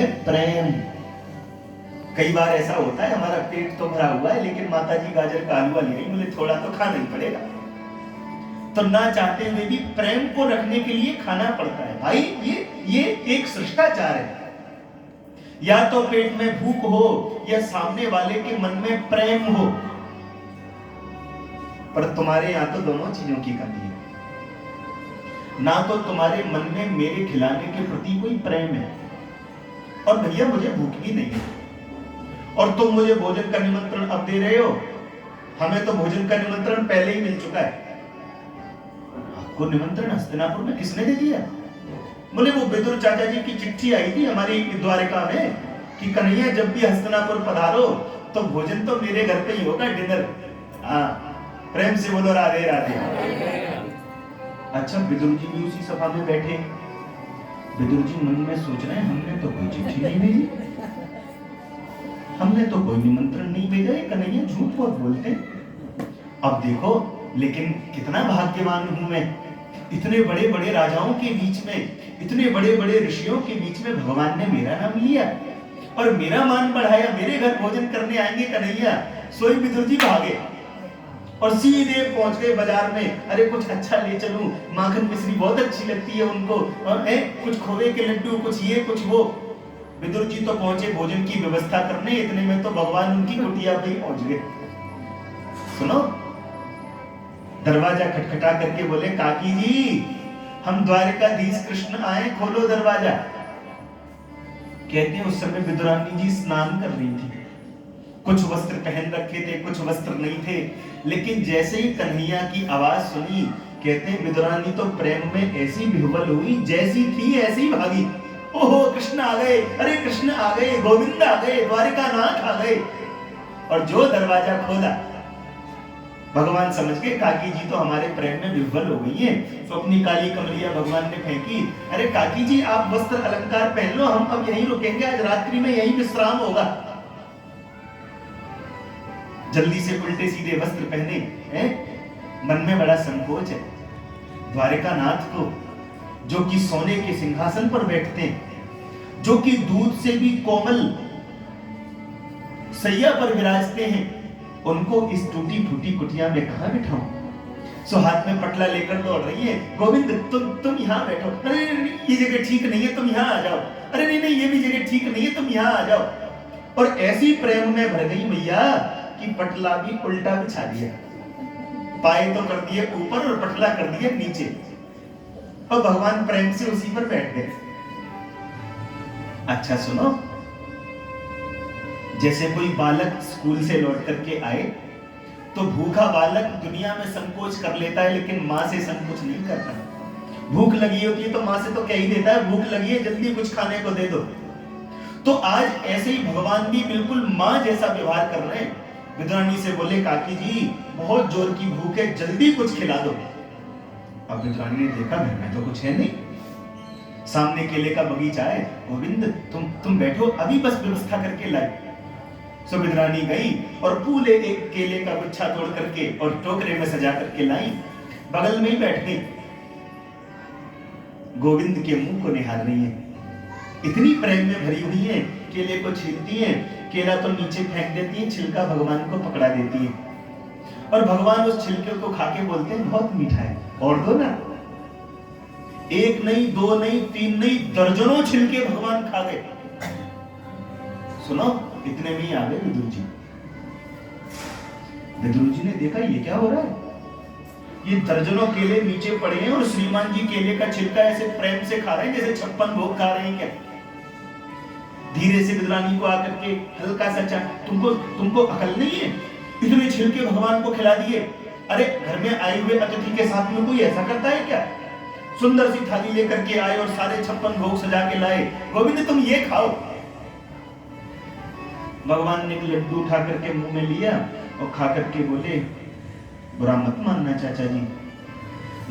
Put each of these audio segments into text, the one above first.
है प्रेम। कई बार ऐसा होता है हमारा पेट तो भरा हुआ है लेकिन माता जी गाजर का हलवा ले रही, मुझे थोड़ा तो खाना ही पड़ेगा। तो ना चाहते हुए भी प्रेम को रखने के लिए खाना पड़ता है भाई। ये एक शिष्टाचार है। या तो पेट में भूख हो या सामने वाले के मन में प्रेम हो, पर तुम्हारे यहां तो दोनों चीजों की कमी है। ना तो तुम्हारे मन में मेरे खिलाने के प्रति कोई प्रेम है, और भैया मुझे भूख भी नहीं है, और तुम मुझे भोजन का निमंत्रण अब दे रहे हो। हमें तो भोजन का निमंत्रण पहले ही मिल चुका है। आपको निमंत्रण हस्तिनापुर में किसने दे दिया? बोले वो विदुर चाचा जी की चिट्ठी आई थी हमारी द्वारिका में कि कन्हैया जब भी हस्तिनापुर पधारो तो भोजन तो मेरे घर पे ही होगा, डिनर। प्रेम से बोलो राधे राधे। अच्छा, विदुर जी भी उसी सभा में बैठे। विदुर जी मन में सोच रहे हैं हमने तो कोई चिट्ठी नहीं भेजी, हमने तो कोई निमंत्रण नहीं भेजा, ये कन्हैया झूठ बहुत बोलते हैं। अब देखो लेकिन कितना भाग्यवान हूं मैं, इतने बड़े बड़े राजाओं के बीच में, इतने बड़े बड़े ऋषियों के बीच में भगवान ने मेरा नाम लिया और मेरा मान बढ़ाया। मेरे घर भोजन करने आएंगे कन्हैया। सोई विदुर जी भागे और सीधे पहुंच गए बाजार में। अरे कुछ अच्छा ले चलूं, माखन मिश्री बहुत अच्छी लगती है उनको, और कुछ खोवे के लड्डू, कुछ ये कुछ वो। विदुर जी तो पहुंचे भोजन की व्यवस्था करने, इतने में तो भगवान उनकी कुटिया पे ही पहुंच गए। सुनो, दरवाजा खटखटा करके बोले काकी जी हम द्वारिकाधीश कृष्ण आए, खोलो दरवाजा। कहते हैं उस समय विदुरानी जी स्नान कर रही थी, कुछ वस्त्र पहन रखे थे, कुछ वस्त्र नहीं थे, लेकिन जैसे ही कन्हैया की आवाज सुनी, कहते हैं विदुरानी तो प्रेम में ऐसी विह्वल हुई, जैसी थी ऐसी ही भागी। ओहो कृष्ण आ गए, अरे कृष्ण आ गए, गोविंद आ गए, द्वारिकानाथ आ गए। और जो दरवाजा खोला, भगवान समझ के काकी जी तो हमारे प्रेम में विह्वल हो गई हैं, तो अपनी काली कमलिया भगवान ने फेंकी। अरे काकी जी आप वस्त्र अलंकार पहन लो, हम अब यहीं रुकेंगे, आज रात्रि में यहीं विश्राम होगा। जल्दी से उल्टे सीधे वस्त्र पहने हैं, मन में बड़ा संकोच है। द्वारिकानाथ को जो कि सोने के सिंहासन पर बैठते हैं, जो कि दूध से भी कोमल सैया पर विराजते हैं, उनको इस टूटी फूटी कुटिया में कहां बिठाऊं? सो हाथ में पटला लेकर दौड़ रही है, गोविंद तुम यहाँ बैठो, अरे ये जगह ठीक नहीं है, तुम यहाँ आ जाओ, अरे नहीं ये भी जगह ठीक नहीं है, तुम यहाँ आ जाओ। और ऐसी प्रेम में भर गई मैया कि पटला भी उल्टा बिछा दिया, पाए तो कर दिए ऊपर और पटला कर दिया नीचे, और भगवान प्रेम से उसी पर बैठ गए। अच्छा सुनो, जैसे कोई बालक स्कूल से लौट करके आए तो भूखा बालक दुनिया में संकोच कर लेता है, लेकिन माँ से संकोच नहीं करता। भूख लगी होती है तो माँ से तो कह ही देता है भूख लगी है, जल्दी कुछ खाने को दे दो। तो आज ऐसे ही भगवान भी बिल्कुल माँ जैसा व्यवहार कर रहे हैं। विदुरानी से बोले काकी जी बहुत जोर की भूख है, जल्दी कुछ खिला दो। अब विदुरानी ने देखा घर में तो कुछ है नहीं, सामने केले का बगीचा है, गोविंद तुम बैठो, अभी बस व्यवस्था करके लाई। सो विदुरानी गई और पूरे एक केले का गुच्छा तोड़ करके और टोकरे में सजा करके लाई, बगल में ही बैठ गई। गोविंद के मुंह को निहार रही है, इतनी प्रेम में भरी हुई है, केले को छीलती है, केला तो नीचे फेंक देती है, छिलका भगवान को पकड़ा देती है, और भगवान उस छिलके को खा के बोलते हैं बहुत मीठा है, और दो ना। एक नहीं, दो नहीं, तीन नहीं, दर्जनों छिलके भगवान खा गए। सुनो, इतने में ही आ गए विदुर जी। विदुर जी ने देखा ये क्या हो रहा है, ये दर्जनों केले नीचे पड़े हैं और श्रीमान जी केले का छिलका ऐसे प्रेम से खा रहे हैं जैसे 56 भोग खा रहे हैं क्या। धीरे से विदुरानी को आकर के हल्का सा तुमको अकल नहीं है, इतने छिलके भगवान को खिला दिए। अरे घर में आए हुए अतिथि के साथ में कोई ऐसा करता है क्या? सुंदर सी थाली लेकर के आए और सारे 56 भोग सजा के लाए, गोविंद तुम ये खाओ। भगवान ने एक लड्डू उठा करके मुंह में लिया और खा करके बोले बुरा मत मानना चाचा जी,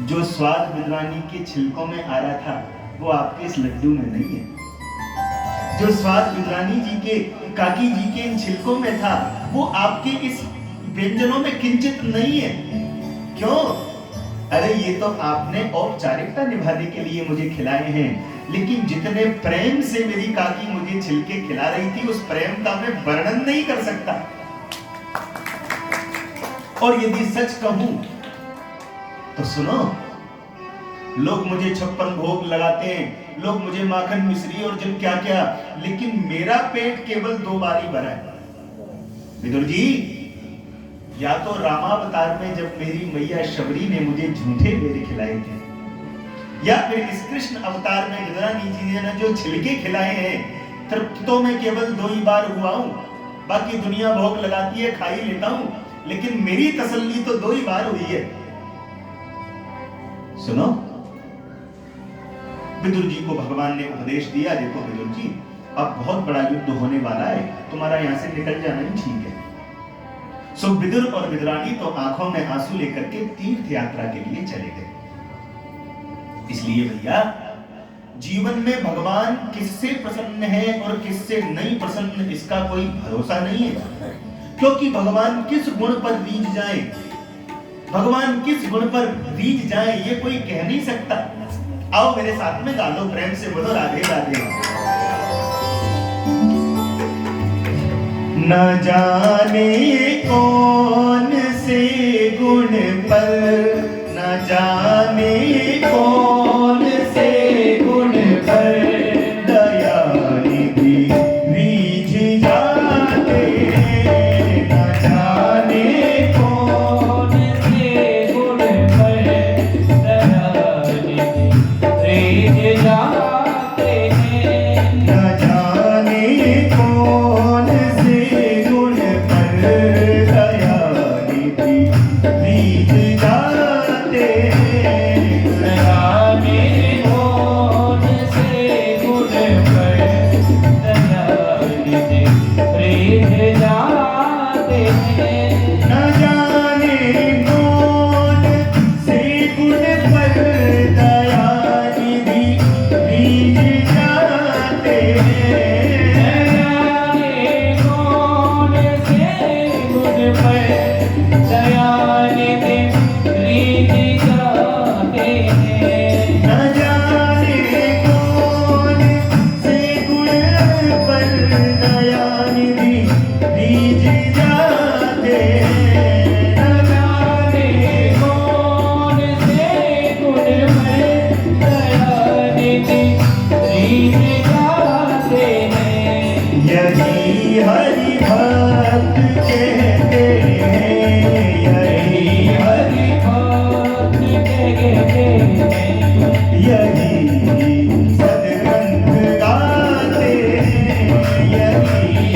जो स्वाद विदुरानी के छिलकों में आ रहा था वो आपके इस लड्डू में नहीं है। जो स्वाद विदुरानी जी के, काकी जी के इन छिलकों में था वो आपके इस व्यंजनों में किंचित नहीं है। क्यों? अरे ये तो आपने औपचारिकता निभाने के लिए मुझे खिलाए हैं, लेकिन जितने प्रेम से मेरी काकी मुझे छिलके खिला रही थी, उस प्रेम का मैं वर्णन नहीं कर सकता। और यदि सच कहूं तो सुनो, लोग मुझे 56 भोग लगाते हैं, लोग मुझे माखन मिश्री और जब क्या क्या, लेकिन मेरा पेट केवल 2 बार ही भरा है। विदुर जी, या तो रामावतार में जब मेरी मैया शबरी ने मुझे झूठे मेरे खिलाए थे, या फिर इस कृष्ण अवतार में विदुरानी जी ने जो छिलके खिलाए हैं, तृप्त तो मैं केवल 2 ही बार हुआ हूं। बाकी दुनिया भोग लगाती है, खा ही लेता हूं, लेकिन मेरी तसल्ली तो 2 ही बार हुई है। सुनो, विदुर जी को भगवान ने उपदेश दिया, देखो विदुर जी, अब बहुत बड़ा युद्ध होने वाला है, तुम्हारा यहां से निकल जाना ही ठीक है। सो विदुर और विदुरानी तो आंखों में आंसू लेकर के तीर्थ यात्रा के लिए चले गए। इसलिए भैया, जीवन में भगवान किससे प्रसन्न है और किससे नहीं प्रसन्न, इसका कोई भरोसा नहीं है। क्योंकि भगवान किस गुण पर रीझ जाए, भगवान किस गुण पर रीझ जाए, ये कोई कह नहीं सकता। आओ मेरे साथ में गा लो, प्रेम से बोलो राधे राधे। न जाने कौन से गुण पर, न जाने कौन से गुण पर दया निधि रीझ जाते। न जाने कौन से गुण पर दया निधि रीझ जाते हैं। न जाने कौन से गुण पर दया निधि रीझ जाते हैं। न जाने कौन से गुण पर दया निधि रीझ जाते हैं। न जाने कौन से गुण पर दया निधि रीझ जाते हैं। न जाने कौन से गुण पर दया निधि रीझ जाते हैं। न जाने कौन से गुण पर दया निधि रीझ जाते हैं। न जाने कौन से गुण पर दया निधि रीझ जाते हैं। यही हरि भक्त कहते हैं, यही हरि भक्त कहते हैं, यही सदग्रंथ गाते हैं, यही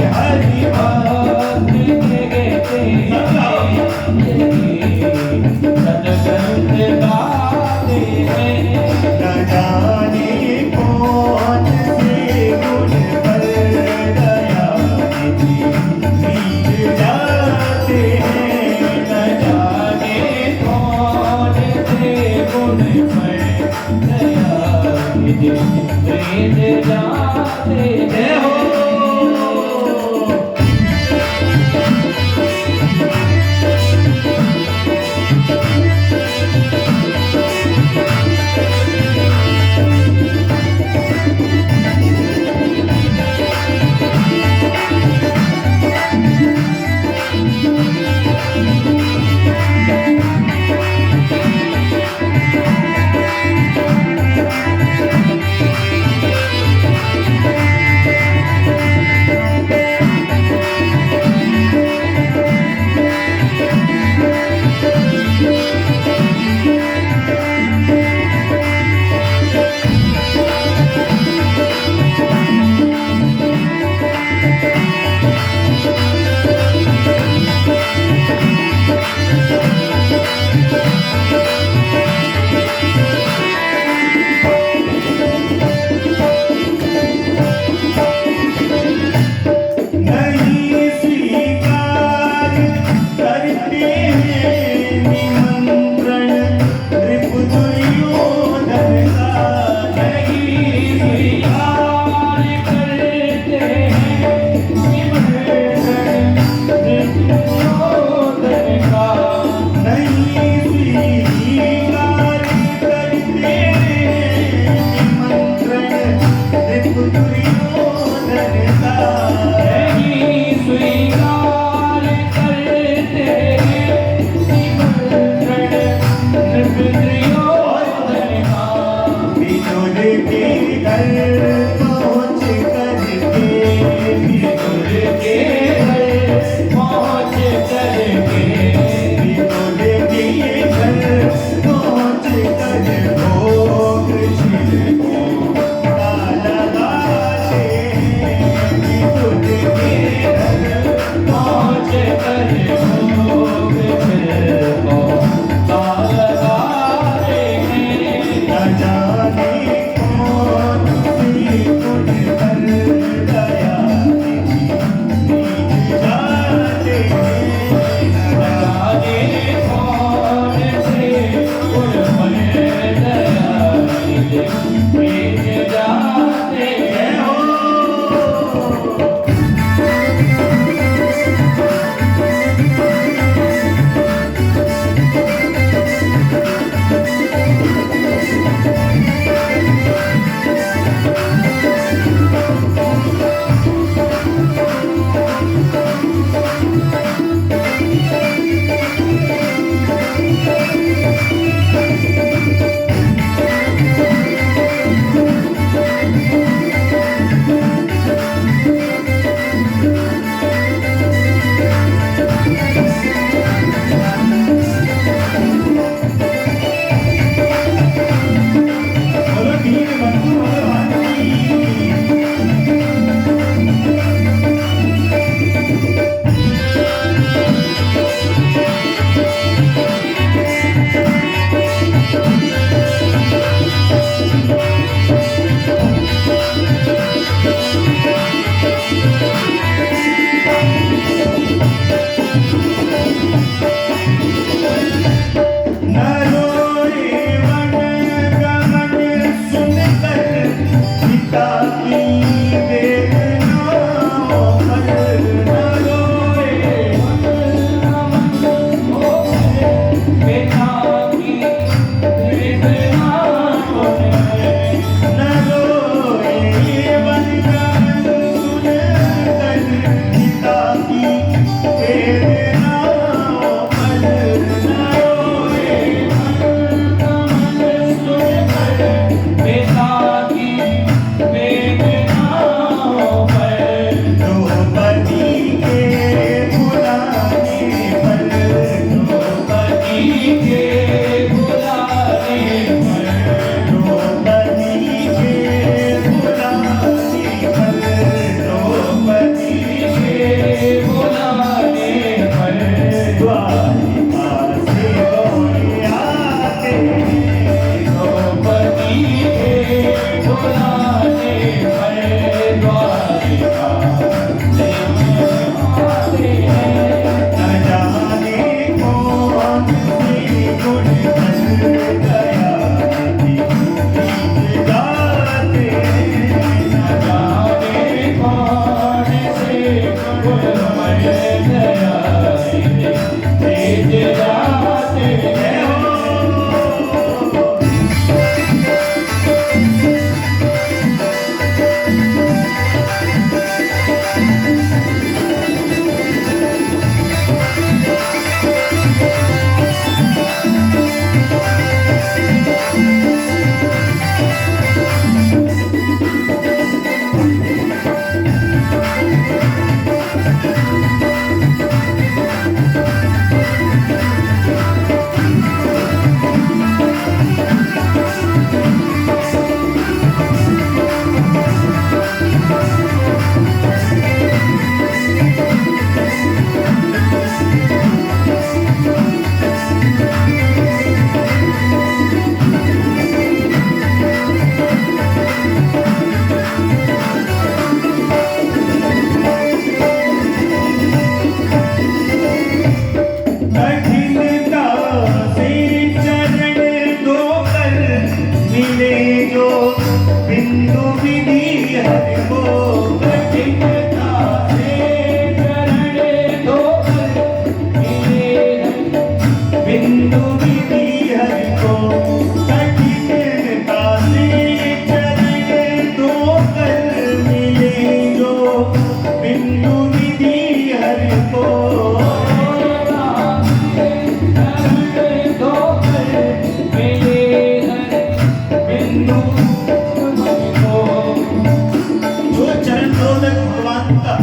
चरणोदक भगवान का,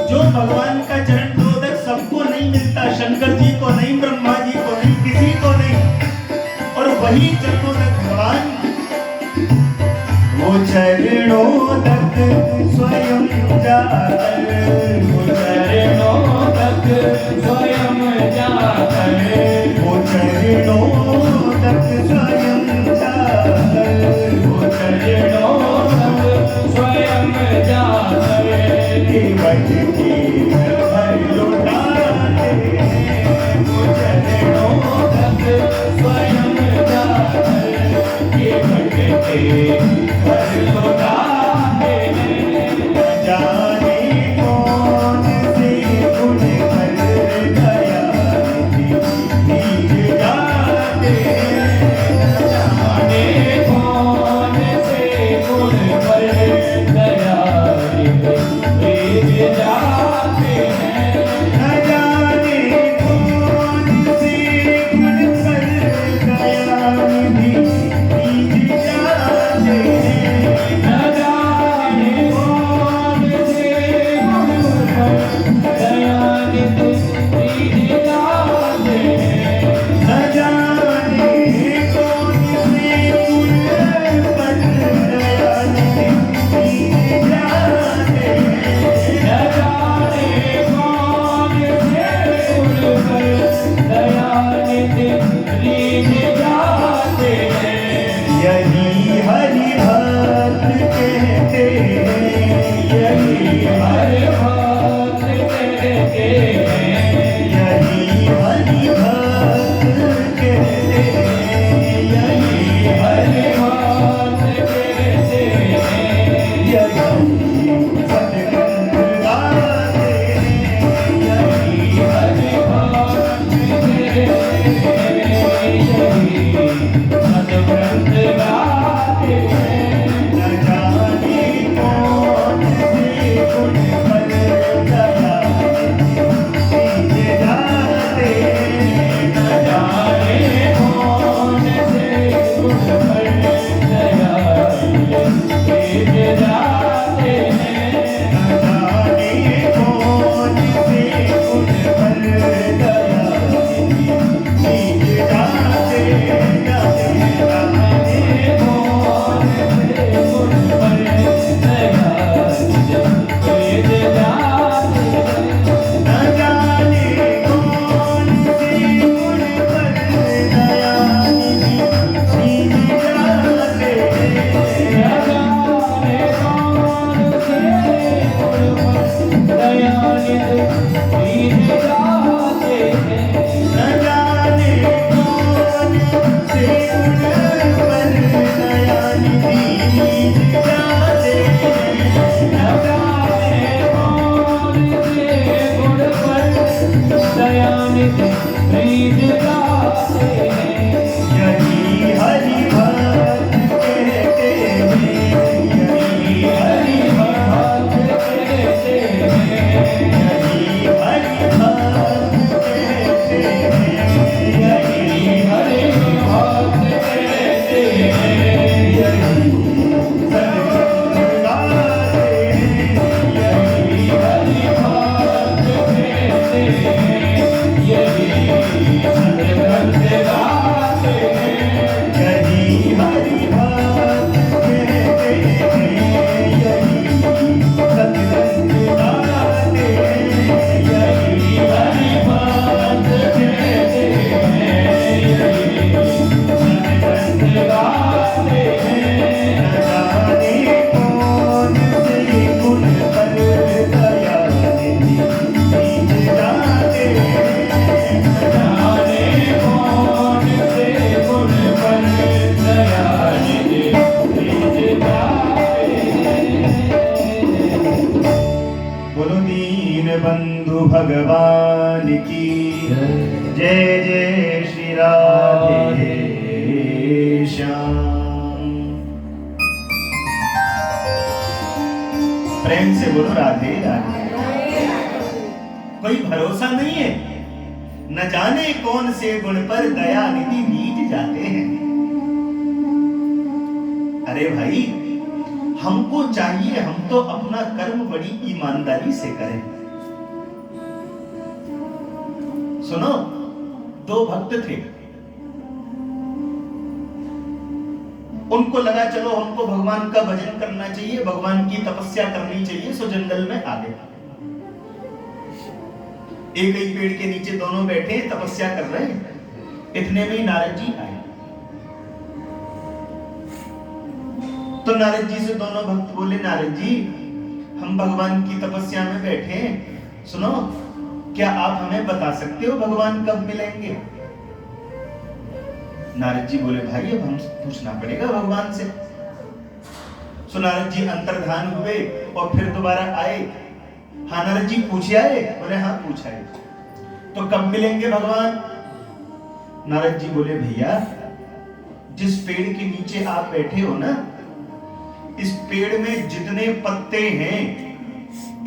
जो भगवान का चरणोदक सबको नहीं मिलता, शंकर जी को नहीं, ब्रह्मा जी को नहीं, किसी को नहीं, और वही चरणोदक भगवान वो चरणोदक स्वयं जाकर, वो चरणोदक स्वयं जाकर, वो चरणोदक स्वयं जाकर, वो चरणोदक स्वयं जाकर, केवट के भर लौटाते, वो चरणोदक स्वयं जाकर, केवट के जाने कौन से गुण कर गया भीग जाते, जाने कौन से गुण कर गया भीग जाते हैं, न जाने कौन से गुण कर गया भीग जाते हैं, न जाने कौन से गुण कर गया भीग जाते हैं, न जाने कौन से गुण कर गया भीग जाते हैं, न जाने कौन से गुण कर गया भीग जाते हैं, यही हरि भक्त कहते हैं, यही हरि भक्त कहते हैं, यही हरि भक्त कहते हैं, यही हरि भक्त कहते हैं, यही सतगुरु गाते हैं, यही हरि भक्त कहते हैं, यही सतगुरु गाते हैं, न जाने कौन से गुण कर गया भीग जाते हैं, न जाने कौन से गुण कर गया भीग जाते हैं, न जाने कौन से गुण कर गया भीग जाते हैं, जाने कौन से गुण कर गया भीग जाते हैं, न जाने कौन से गुण कर गया भीग जाते हैं, न जाने कौन से गुण कर गया भीग जाते हैं, न जाने कौन से गुण कर गया भीग जाते हैं, न जाने कौन से गुण पर दयानिधि भीग जाते हैं, यही हरि भक्त कहते हैं, यही हरि भक्त कहते हैं, यही हरि भक्त कहते हैं, यही हरि भक्त कहते हैं, यही सतगुरु गाते हैं, यही हरि भक्त कहते हैं, यही सतगुरु गाते हैं, यही हरि भक्त कहते हैं, यही सतगुरु गाते हैं, यही हरि भक्त कहते हैं, यही सतगुरु गाते हैं, न जाने कौन से गुण कर गया भीग जाते हैं, न जाने कौन से गुण कर गया भीग जाते हैं। बोलो दीन बंधु भगवान की जय, जय श्री राधे श्याम। प्रेम से बोलो राधे राधे। कोई भरोसा नहीं है, न जाने कौन से गुण पर दया निधि बीत जाते हैं। अरे भाई, हमको चाहिए हम तो अपना कर्म बड़ी ईमानदारी से करें। सुनो, दो भक्त थे, उनको लगा चलो हमको भगवान का भजन करना चाहिए, भगवान की तपस्या करनी चाहिए, सो जंगल में आ गए। एक ही पेड़ के नीचे दोनों बैठे तपस्या कर रहे हैं। इतने में ही नारद जी आए। तो नारद जी से दोनों भक्त बोले, नारद जी हम भगवान की तपस्या में बैठे हैं, सुनो क्या आप हमें बता सकते हो भगवान कब मिलेंगे? नारद जी बोले, भाई अब हम पूछना पड़ेगा भगवान से। सो नारद जी अंतर्धान हुए और फिर दोबारा आए। हाँ नारद जी पूछे आए? बोले हाँ पूछ आए। तो कब मिलेंगे भगवान? नारद जी बोले, भैया जिस पेड़ के नीचे आप बैठे हो ना, इस पेड़ में जितने पत्ते हैं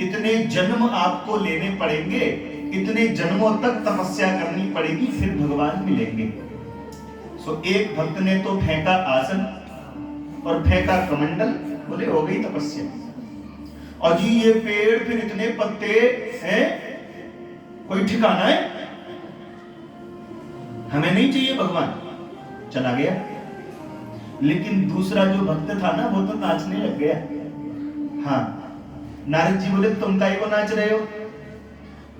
इतने जन्म आपको लेने पड़ेंगे, इतने जन्मों तक तपस्या करनी पड़ेगी, फिर भगवान मिलेंगे। सो एक भक्त ने तो फेंका आसन और फेंका कमंडल, बोले हो गई तपस्या। और जी ये पेड़ फिर इतने पत्ते हैं, कोई ठिकाना है? हमें नहीं चाहिए भगवान, चला गया। लेकिन दूसरा जो भक्त था ना, वो तो नाचने लग गया। हाँ नारद जी बोले, तुम काहे को नाच रहे हो?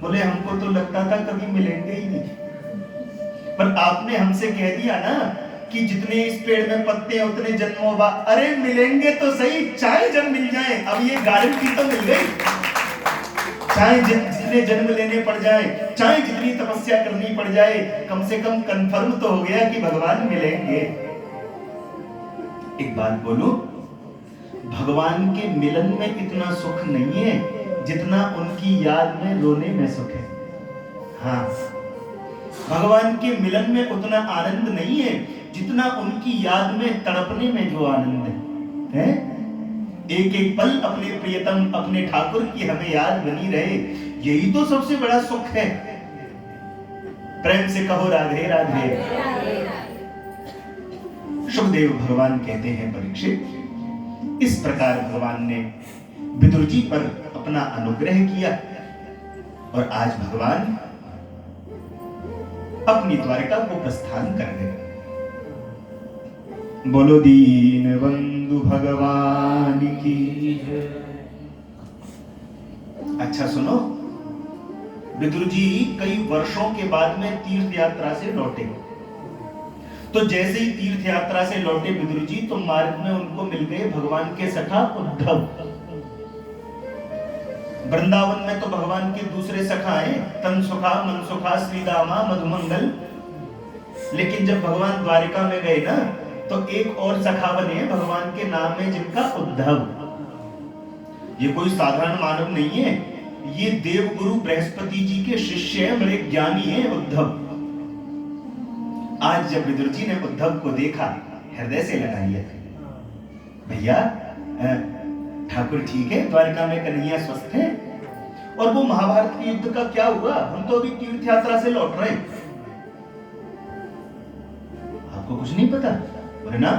बोले हमको तो लगता था कभी मिलेंगे ही नहीं, पर आपने हमसे कह दिया ना कि जितने इस पेड़ में पत्ते हैं उतने जन्मों बाद। अरे मिलेंगे तो सही, चाहे जब मिल जाए, अब ये गारंटी तो मिल गई। चाहे जितने जन्म लेने पड़ जाए, चाहे जितनी तपस्या करनी पड़ जाए, कम से कम कंफर्म तो हो गया कि भगवान मिलेंगे। एक बात बोलूं, भगवान के मिलन में इतना सुख नहीं है जितना उनकी याद में रोने में सुख है। हाँ, भगवान के मिलन में उतना आनंद नहीं है जितना उनकी याद में तड़पने में जो आनंद है। एक एक पल अपने प्रियतम अपने ठाकुर की हमें याद बनी रहे, यही तो सबसे बड़ा सुख है। प्रेम से कहो राधे राधे। सुखदेव भगवान कहते हैं, परीक्षित इस प्रकार भगवान ने विदुर जी पर अपना अनुग्रह किया और आज भगवान अपनी द्वारिका को प्रस्थान कर गए। बोलो दीन बंधु भगवान की। अच्छा सुनो, विदुर जी कई वर्षों के बाद में तीर्थ यात्रा से लौटे। तो जैसे ही तीर्थ यात्रा से लौटे विदुर जी, तो मार्ग में उनको मिल गए भगवान के सखा उद्धव। वृंदावन में तो भगवान के दूसरे सखा हैं, तन सुखा, मन सुखा, श्रीदामा, मधुमंगल। लेकिन जब भगवान द्वारिका में गए ना, तो एक और सखा बने भगवान के नाम में, जिनका उद्धव। ये कोई साधारण मानव नहीं है, ये देवगुरु बृहस्पति जी के शिष्य हैं, बड़े ज्ञानी हैं उद्धव। आज जब विदुर जी ने उद्धव को देखा, हृदय से लगा लिया, भैया ठाकुर ठीक है, द्वारिका में कन्हैया स्वस्थ है, और वो महाभारत के युद्ध का क्या हुआ? हम तो अभी तीर्थ यात्रा से लौट रहे हैं, आपको कुछ नहीं पता? बोले ना,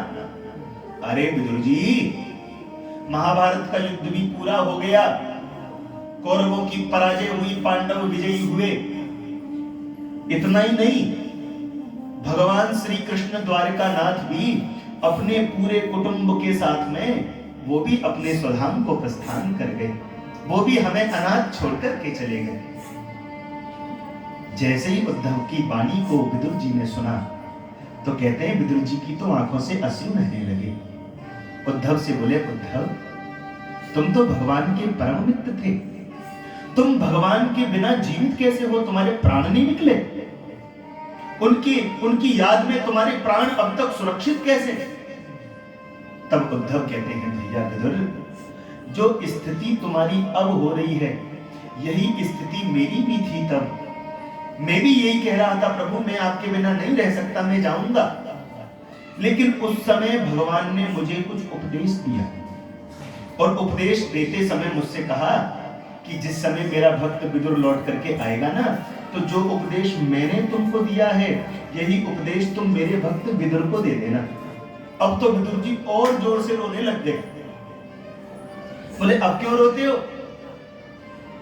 अरे विदुर जी महाभारत का युद्ध भी पूरा हो गया, कौरवों की पराजय हुई, पांडव विजयी हुए। इतना ही नहीं, भगवान श्री कृष्ण द्वारिकानाथ भी अपने पूरे कुटुंब के साथ में वो भी अपने स्वधाम को प्रस्थान कर गए, वो भी हमें अनाथ छोड़कर के चले गए। जैसे ही उद्धव की वाणी को विदुर जी ने सुना, तो कहते हैं विदुर जी की तो आंखों से आंसू बहने लगे। उद्धव से बोले, उद्धव तुम तो भगवान के परम मित्र थे, तुम भगवान के बिना जीवित कैसे हो? तुम्हारे प्राण नहीं निकले? उनकी याद में तुम्हारे प्राण अब तक सुरक्षित कैसे? तब उद्धव कहते हैं, भैया विदुर, जो स्थिति तुम्हारी अब हो रही है, यही स्थिति मेरी भी थी तब। मैं भी यही कह रहा था, प्रभु मैं आपके बिना नहीं रह सकता, मैं जाऊंगा। लेकिन उस समय भगवान ने मुझे कुछ उपदेश दिया, और उपदेश देते समय मुझसे कहा कि जिस समय मेरा भक्त विदुर लौट करके आएगा ना, तो जो उपदेश मैंने तुमको दिया है, यही उपदेश तुम मेरे भक्त विदुर को दे देना। अब तो विदुर जी और जोर से रोने लग गए। बोले अब क्यों रोते हो?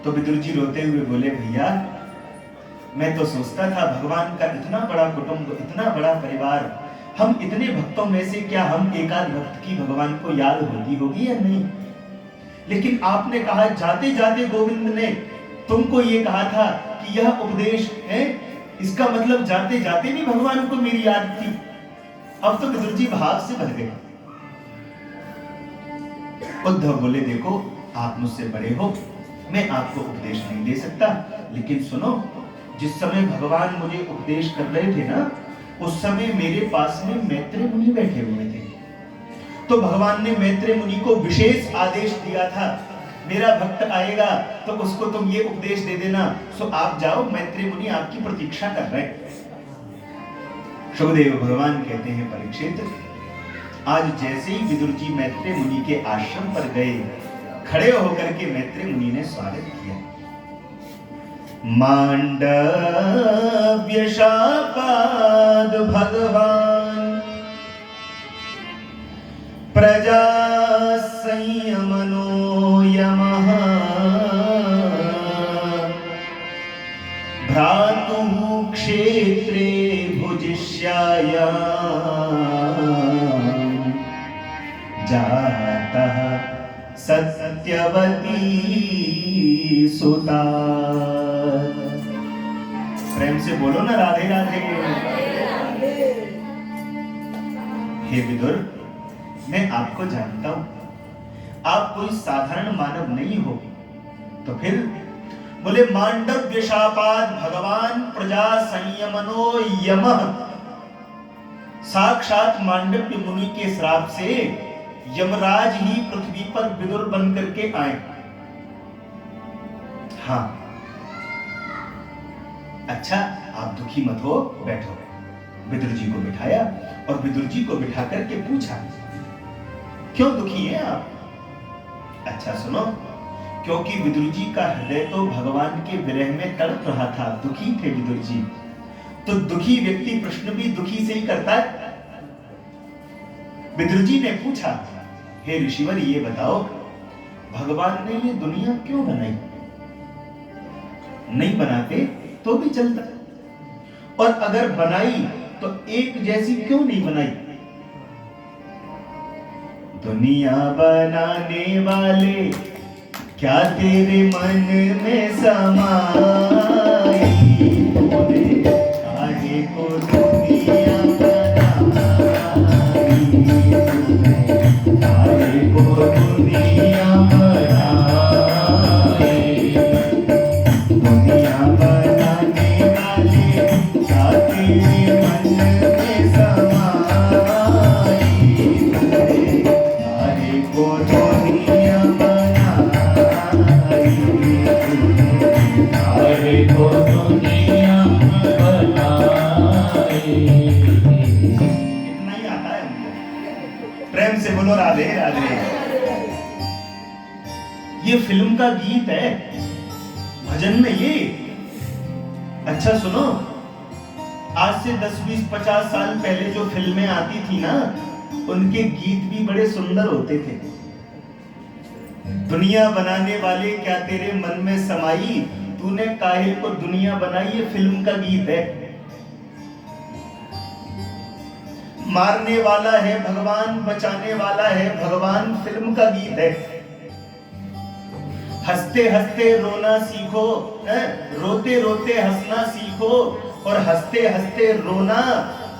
तो विदुर जी रोते हुए बोले, भैया मैं तो सोचता था भगवान का इतना बड़ा कुटुंब, इतना बड़ा परिवार, हम इतने भक्तों में से क्या हम एकाध भक्त की भगवान को याद होगी या नहीं? लेकिन आपने कहा, जाते जाते गोविंद ने तुमको ये कहा था कि यह उपदेश है, इसका मतलब जाते जाते भी भगवान को मेरी याद थी। अब तो विदुर जी भाव से भर गए। उद्धव बोले, देखो आप मुझसे बड़े हो, मैं आपको उपदेश नहीं दे सकता, लेकिन सुनो, जिस समय भगवान मुझे उपदेश कर रहे थे ना, उस समय मेरे पास में मैत्रेय मुनि बैठे हुए थे। तो भगवान ने मैत्रेय मुनि को विशेष आदेश दिया था, मेरा भक्त आएगा तो उसको तुम ये उपदेश दे देना, सो आप जाओ, मैत्रेय मुनि आपकी प्रतीक्षा कर रहे हैं। सुखदेव भगवान कहते हैं, परीक्षित, आज जैसे ही विदुर जी मैत्रेय मुनि के आश्रम पर गए, खड़े होकर के मैत्रेय मुनि ने स्वागत किया। मांडव्य शापाद भगवान प्रजा संयमनो यमः भ्रातुः क्षेत्रे भुजिष्यायां जातः सत्यवती सुता। प्रेम से बोलो ना, राधे राधे। हे विदुर, मैं आपको जानता हूं, आप कोई साधारण मानव नहीं हो। तो फिर बोले, मांडव्य शापाद भगवान प्रजा संयमनो यमः, साक्षात मांडव्य मुनि के श्राप से यमराज ही पृथ्वी पर विदुर बन करके आए। हाँ, अच्छा आप दुखी मत हो, बैठो। विदुर जी को बिठाया और विदुर जी को बिठा करके पूछा, क्यों दुखी हैं आप? अच्छा सुनो, क्योंकि विदुर जी का हृदय तो भगवान के विरह में तड़प रहा था, दुखी थे विदुर जी। तो दुखी व्यक्ति प्रश्न भी दुखी से ही करता है। विदुर जी ने पूछा, हे ऋषिवर, ये बताओ भगवान ने ये दुनिया क्यों बनाई? नहीं बनाते तो भी चलता, और अगर बनाई तो एक जैसी क्यों नहीं बनाई? दुनिया बनाने वाले क्या तेरे मन में समाई, काहे को दुनिया बनाई, काहे को दुनिया बनाई, दुनिया बनाने वाले क्या तेरे मन में समाई, काहे को दुनिया बनाई, काहे को दुनिया बनाई। इतना ही आता है हमको। प्रेम से बोलो राधे राधे। ये फिल्म का गीत है, भजन नहीं। अच्छा सुनो, आज से 10, 20, 50 साल पहले जो फिल्में आती थी ना, उनके गीत भी बड़े सुंदर होते थे। दुनिया बनाने वाले क्या तेरे मन में समाई, तूने काहे को दुनिया बनाई, ये फिल्म का गीत है। मारने वाला है भगवान, बचाने वाला है भगवान, फिल्म का गीत है। हंसते हंसते रोना सीखो, रोते रोते हंसना सीखो, और हंसते हंसते रोना,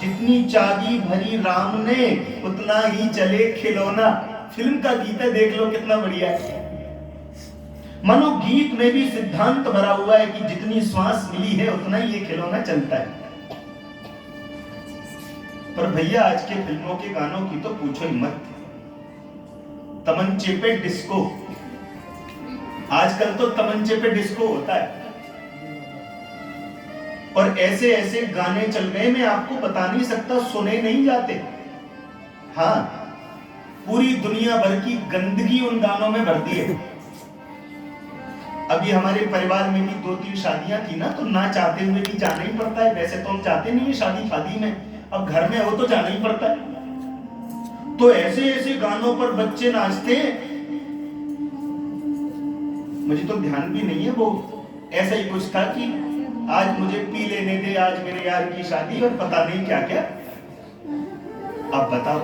जितनी चाबी भरी राम ने उतना ही चले खिलौना। फिल्म का गीत है, देख लो कितना बढ़िया है। मानो गीत में भी सिद्धांत भरा हुआ है कि जितनी श्वास मिली है उतना ही ये खिलौना चलता है। पर भैया आज के फिल्मों के गानों की तो पूछो ही मत। तमंचे पे डिस्को, आजकल तो तमंचे पे डिस्को होता है, और ऐसे ऐसे गाने चल गए, मैं आपको बता नहीं सकता, सुने नहीं जाते। हाँ, पूरी दुनिया भर की गंदगी उन गानों में भरती है। अभी हमारे परिवार में भी 2-3 शादियां थी ना, तो ना चाहते हुए भी जाना ही पड़ता है। वैसे तो हम चाहते नहीं है शादी शादी में, अब घर में हो तो जाना ही पड़ता है। तो ऐसे ऐसे गानों पर बच्चे नाचते हैं मुझे तो ध्यान भी नहीं है, वो ऐसा ही कुछ था कि आज मुझे पी लेने दे, आज मेरे यार की शादी, और पता नहीं क्या क्या। अब बताओ,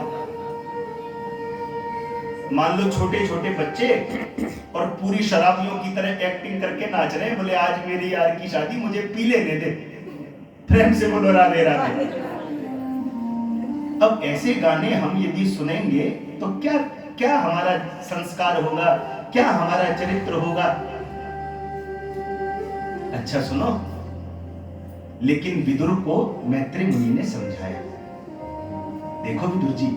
मान लो छोटे छोटे बच्चे और पूरी शराबियों की तरह एक्टिंग करके नाच रहे हैं, बोले आज मेरी यार की शादी, मुझे पी लेने दे। प्रेम से बोलो राधे राधे। अब ऐसे गाने हम यदि सुनेंगे तो क्या क्या हमारा संस्कार होगा, क्या हमारा चरित्र होगा? अच्छा सुनो, लेकिन विदुर को मैत्री मुनि ने समझाया। देखो विदुर जी,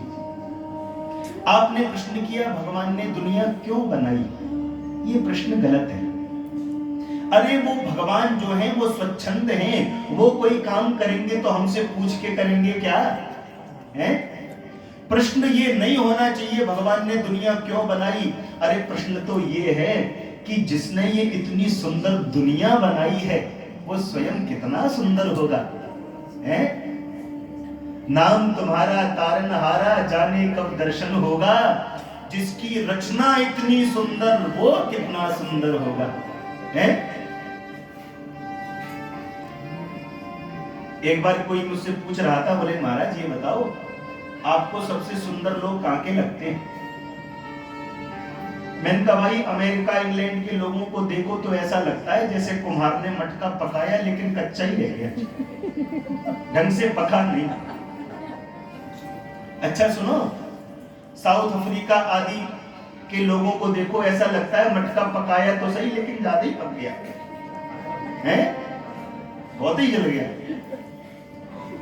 आपने प्रश्न किया भगवान ने दुनिया क्यों बनाई, ये प्रश्न गलत है। अरे वो भगवान जो हैं वो स्वच्छंद हैं, वो कोई काम करेंगे तो हमसे पूछ के करेंगे क्या है? प्रश्न ये नहीं होना चाहिए भगवान ने दुनिया क्यों बनाई। अरे प्रश्न तो ये है कि जिसने ये इतनी सुंदर दुनिया बनाई है वो स्वयं कितना सुंदर होगा, है? नाम तुम्हारा तारनहारा, जाने कब दर्शन होगा। जिसकी रचना इतनी सुंदर वो कितना सुंदर होगा, है? एक बार कोई मुझसे पूछ रहा था, बोले महाराज ये बताओ आपको सबसे सुंदर लोग कहां के लगते हैं? मैंने कहा भाई अमेरिका इंग्लैंड के लोगों को देखो तो ऐसा लगता है जैसे कुम्हार ने मटका पकाया लेकिन कच्चा ही रह गया, ढंग से पका नहीं। अच्छा सुनो, साउथ अफ्रीका आदि के लोगों को देखो, ऐसा लगता है मटका पकाया तो सही लेकिन ज्यादा ही पक गया, है? बहुत ही जल गया।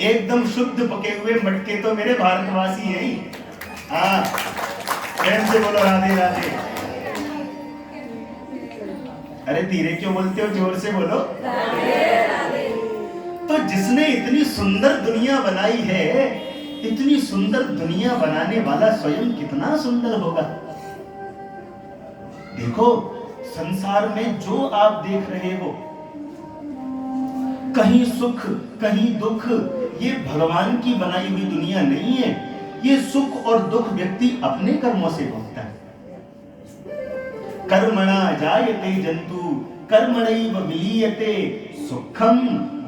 एकदम शुद्ध पके हुए मटके तो मेरे भारतवासी हैं ही। हाँ, प्रेम से बोलो राधे राधे। अरे धीरे क्यों बोलते हो, जोर से बोलो राधे राधे। तो जिसने इतनी सुंदर दुनिया बनाई है, इतनी सुंदर दुनिया बनाने वाला स्वयं कितना सुंदर होगा। देखो संसार में जो आप देख रहे हो, कहीं सुख कहीं दुख, ये भगवान की बनाई हुई दुनिया नहीं है। ये सुख और दुख व्यक्ति अपने कर्मों से भोगता है। कर्मणा जायते जंतु कर्मणैव विलीयते, सुखम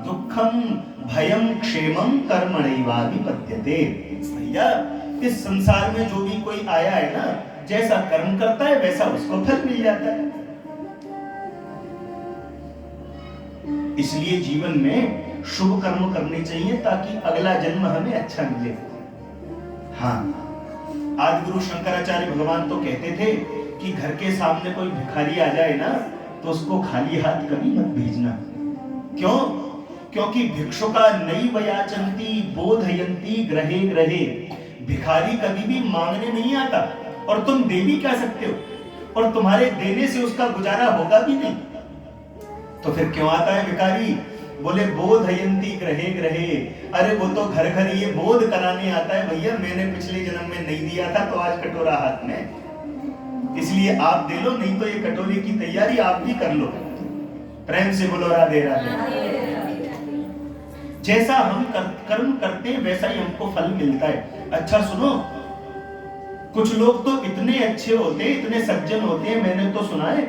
दुखम भयम क्षेमम कर्मणैवाधिपत्यते। भैया इस संसार में जो भी कोई आया है ना, जैसा कर्म करता है वैसा उसको फल मिल जाता है। इसलिए जीवन में शुभ कर्म करने चाहिए ताकि अगला जन्म हमें अच्छा मिले। हाँ, आदिगुरु शंकराचार्य भगवान तो कहते थे कि घर के सामने कोई भिखारी आ जाए ना तो उसको खाली हाथ कभी मत भेजना। क्यों? क्योंकि भिक्षुका नैव याचन्ति बोधयन्ति ग्रहे ग्रहे। भिखारी कभी भी मांगने नहीं आता और तुम दे भी क्या सकते हो, और तुम्हारे देने से उसका गुजारा होगा भी नहीं, तो फिर क्यों आता है भिखारी? बोले बोधयन्ति ग्रहे ग्रहे। अरे वो तो घर घर ये बोध कराने आता है, भैया मैंने पिछले जन्म में नहीं दिया था तो आज कटोरा हाथ में, इसलिए आप दे लो, नहीं तो ये कटोरे की तैयारी आप भी कर लो। प्रेम से बोलो राधे राधे। जैसा हम कर्म करते हैं वैसा ही हमको फल मिलता है। अच्छा सुनो, कुछ लोग तो इतने अच्छे होते हैं, इतने सज्जन होते हैं, मैंने तो सुना है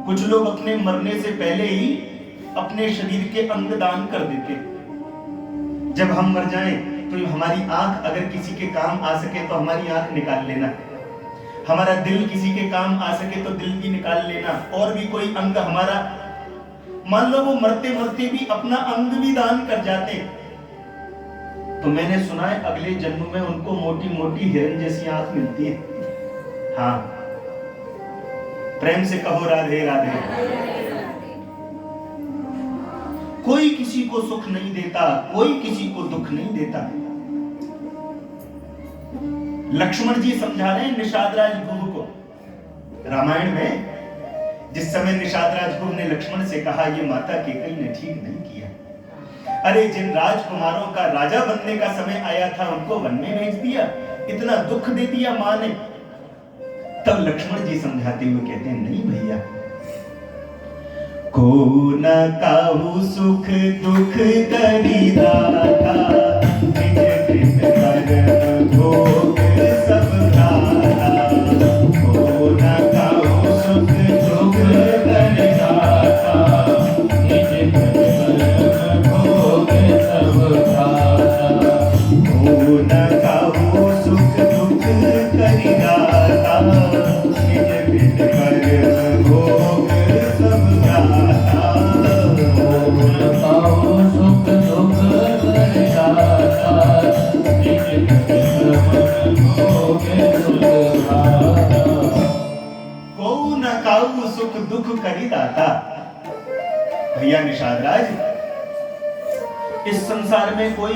कुछ लोग अपने मरने से पहले ही अपने शरीर के अंग दान कर देते। जब हम मर जाएं तो हमारी आंख अगर किसी के काम आ सके तो हमारी आंख निकाल लेना, हमारा दिल किसी के काम आ सके तो दिल भी निकाल लेना, और भी कोई अंग हमारा, मान लो वो मरते मरते भी अपना अंग भी दान कर जाते, तो मैंने सुना है अगले जन्म में उनको मोटी मोटी हिरन जैसी आंख मिलती है। हाँ, प्रेम से कहो राधे राधे। कोई किसी को सुख नहीं देता, कोई किसी को दुख नहीं देता। लक्ष्मण जी समझा रहे हैं निषाद राज गुरु को रामायण में, जिस समय निषाद राज गुरु ने लक्ष्मण से कहा ये माता केकई ने ठीक नहीं किया। अरे जिन राजकुमारों का राजा बनने का समय आया था उनको वन में भेज दिया, इतना दुख दे दिया मां ने। तब लक्ष्मण जी समझाते हुए कहते हैं नहीं भैया, को न काहू सुख दुख करी दाता, निज कृत कर्म भोग सब दाता। को न काहू सुख दुख दुख करी दाता। भैया निषाद राज, इस संसार में कोई